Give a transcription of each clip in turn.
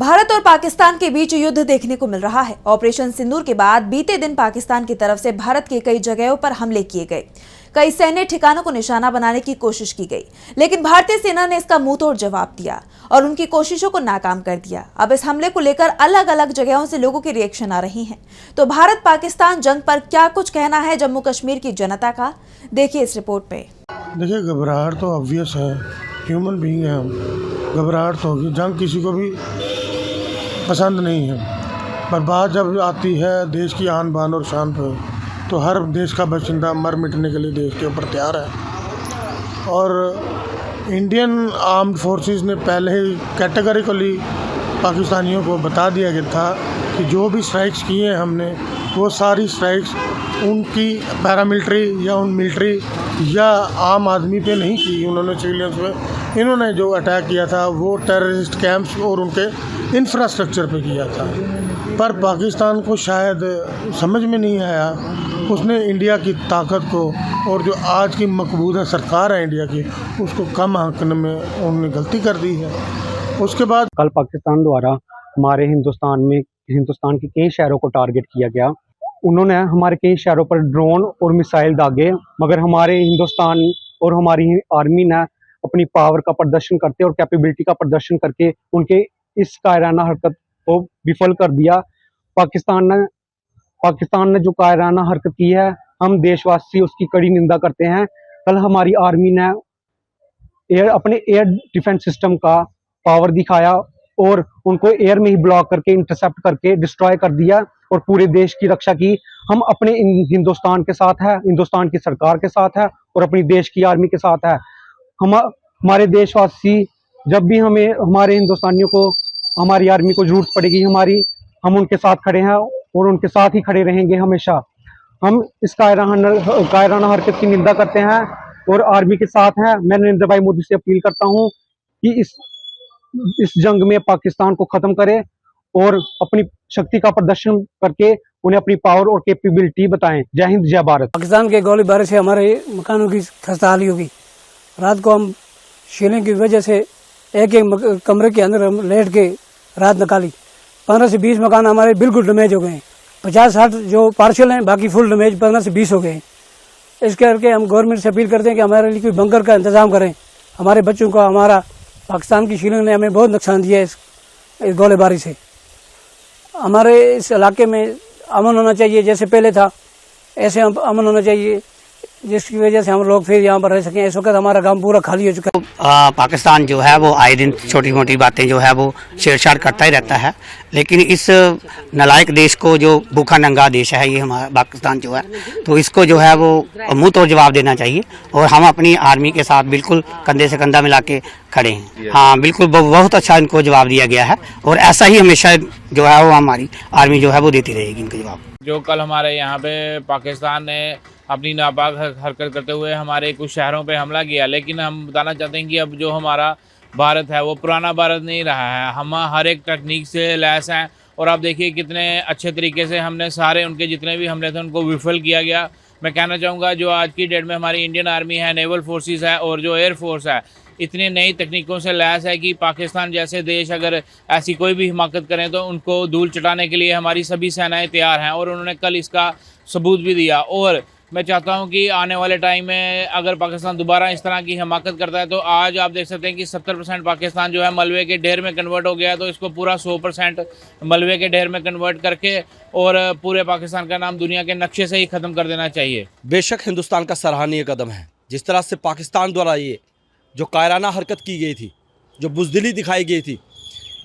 भारत और पाकिस्तान के बीच युद्ध देखने को मिल रहा है। ऑपरेशन सिंदूर के बाद बीते दिन पाकिस्तान की तरफ से भारत के कई जगहों पर हमले किए गए। कई सैन्य ठिकानों को निशाना बनाने की कोशिश की गई, लेकिन भारतीय सेना ने इसका मुंहतोड़ जवाब दिया और उनकी कोशिशों को नाकाम कर दिया। अब इस हमले को लेकर अलग अलग जगहों से लोगों की रिएक्शन आ रही हैं। तो भारत पाकिस्तान जंग पर क्या कुछ कहना है जम्मू कश्मीर की जनता का, देखिए इस रिपोर्ट में। देखिए, घबराहट तो ऑब्वियस है, ह्यूमन बीइंग है हम, घबराहट तो होगी। जंग किसी को भी पसंद नहीं है, पर बात जब आती है देश की आन बान और शान पर, तो हर देश का बाशिंदा मर मिटने के लिए देश के ऊपर तैयार है। और इंडियन आर्म्ड फोर्सेस ने पहले ही कैटेगरिकली पाकिस्तानियों को बता दिया गया था कि जो भी स्ट्राइक्स किए हैं हमने, वो सारी स्ट्राइक्स उनकी पैरामिलिट्री या उन मिलिट्री या आम आदमी पे नहीं की, उन्होंने सिविलियंस पे। इन्होंने जो अटैक किया था वो टेररिस्ट कैंप्स और उनके इंफ्रास्ट्रक्चर पे किया था। पर पाकिस्तान को शायद समझ में नहीं आया, उसने इंडिया की ताकत को और जो आज की मकबूजा सरकार है इंडिया की, उसको कम आंकने में उन्होंने गलती कर दी है। उसके बाद कल पाकिस्तान द्वारा हमारे हिंदुस्तान के कई शहरों को टारगेट किया गया। उन्होंने हमारे कई शहरों पर ड्रोन और मिसाइल दागे, मगर हमारे हिंदुस्तान और हमारी आर्मी ने अपनी पावर का प्रदर्शन करते और कैपेबिलिटी का प्रदर्शन करके उनके इस कायराना हरकत को विफल कर दिया। पाकिस्तान ने जो कायराना हरकत की है, हम देशवासी उसकी कड़ी निंदा करते हैं। कल हमारी आर्मी ने अपने एयर डिफेंस सिस्टम का पावर दिखाया और उनको एयर में ही ब्लॉक करके, इंटरसेप्ट करके डिस्ट्रॉय कर दिया और पूरे देश की रक्षा की। हम अपने हिंदुस्तान के साथ है, हिंदुस्तान की सरकार के साथ है और अपनी देश की आर्मी के साथ है। हमारे देशवासी, जब भी हमें हमारे हिंदुस्तानियों को, हमारी आर्मी को जरूरत पड़ेगी, हम उनके साथ खड़े हैं और उनके साथ ही खड़े रहेंगे हमेशा। हम इस कायराना हरकत की निंदा करते हैं और आर्मी के साथ हैं। मैं नरेंद्र भाई मोदी से अपील करता हूं कि इस जंग में पाकिस्तान को खत्म करे और अपनी शक्ति का प्रदर्शन करके उन्हें अपनी पावर और कैपेबिलिटी बताएं। जय हिंद, जय भारत। पाकिस्तान के गोलीबारी से हमारे मकानों की खस्ताहाली होगी। रात को हम शीलिंग की वजह से एक कमरे के अंदर हम लेट के रात निकाली। 15 से 20 मकान हमारे बिल्कुल डैमेज हो गए। 50-60 जो पार्शल हैं, बाकी फुल डैमेज 15 से 20 हो गए। इस करके हम गवर्नमेंट से अपील करते हैं कि हमारे लिए कोई बंकर का इंतजाम करें। हमारे बच्चों का, हमारा पाकिस्तान की शीलिंग ने हमें बहुत नुकसान दिया है इस गोलीबारी से। हमारे इस इलाके में अमन होना चाहिए, जैसे पहले था ऐसे अमन होना चाहिए, जिसकी वजह से हम लोग फिर यहाँ पर रह सकें। इस वक्त हमारा गांव पूरा खाली हो चुका है। पाकिस्तान जो है वो आए दिन छोटी मोटी बातें जो है वो छेड़छाड़ करता ही रहता है, लेकिन इस नालायक देश को, जो भूखा नंगा देश है ये हमारा पाकिस्तान जो है, तो इसको जो है वो मुंह तोड़ जवाब देना चाहिए। और हम अपनी आर्मी के साथ बिल्कुल कंधे से कंधा मिला के खड़े हैं। हाँ, बिल्कुल बहुत अच्छा इनको जवाब दिया गया है और ऐसा ही हमेशा जो है वो हमारी आर्मी जो है वो देती रहेगी इनको जवाब। जो कल हमारे यहाँ पे पाकिस्तान ने अपनी नापाक हरकत करते हुए हमारे कुछ शहरों पे हमला किया, लेकिन हम बताना चाहते हैं कि अब जो हमारा भारत है वो पुराना भारत नहीं रहा है। हम हर एक टेक्निक से लैस हैं और आप देखिए कितने अच्छे तरीके से हमने सारे उनके जितने भी हमले थे उनको विफल किया गया। मैं कहना चाहूँगा जो आज की डेट में हमारी इंडियन आर्मी है, नेवल फोर्सेस है और जो एयर फोर्स है, इतनी नई तकनीकों से लैस है कि पाकिस्तान जैसे देश अगर ऐसी कोई भी हिमाकत करें तो उनको धूल चटाने के लिए हमारी सभी सेनाएं तैयार हैं और उन्होंने कल इसका सबूत भी दिया। और मैं चाहता हूं कि आने वाले टाइम में अगर पाकिस्तान दोबारा इस तरह की हिमाकत करता है, तो आज आप देख सकते हैं कि 70% पाकिस्तान जो है मलबे के ढेर में कन्वर्ट हो गया है, तो इसको पूरा 100% मलबे के ढेर में कन्वर्ट करके और पूरे पाकिस्तान का नाम दुनिया के नक्शे से ही ख़त्म कर देना चाहिए। बेशक हिंदुस्तान का सराहनीय कदम है, जिस तरह से पाकिस्तान द्वारा ये जो कायराना हरकत की गई थी, जो बुज़दिली दिखाई गई थी,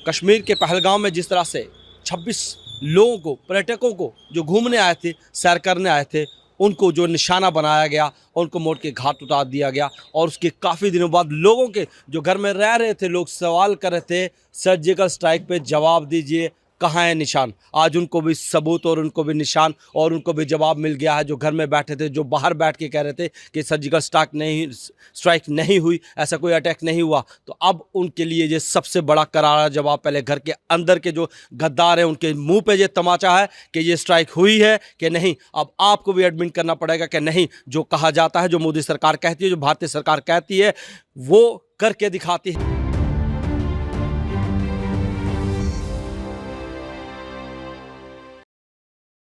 कश्मीर के पहलगाम में जिस तरह से 26 लोगों को, पर्यटकों को जो घूमने आए थे, सैर करने आए थे, उनको जो निशाना बनाया गया, उनको मोड़ के घाट उतार दिया गया। और उसके काफ़ी दिनों बाद लोगों के जो घर में रह रहे थे, लोग सवाल कर रहे थे सर्जिकल स्ट्राइक पे जवाब दीजिए, कहाँ है निशान। आज उनको भी सबूत और उनको भी निशान और उनको भी जवाब मिल गया है। जो घर में बैठे थे, जो बाहर बैठ के कह रहे थे कि सर्जिकल स्ट्राइक नहीं हुई, ऐसा कोई अटैक नहीं हुआ, तो अब उनके लिए ये सबसे बड़ा करारा जवाब। पहले घर के अंदर के जो गद्दार हैं उनके मुंह पे ये तमाचा है कि ये स्ट्राइक हुई है कि नहीं। अब आपको भी एडमिट करना पड़ेगा कि नहीं, जो कहा जाता है, जो मोदी सरकार कहती है, जो भारतीय सरकार कहती है, वो करके दिखाती है।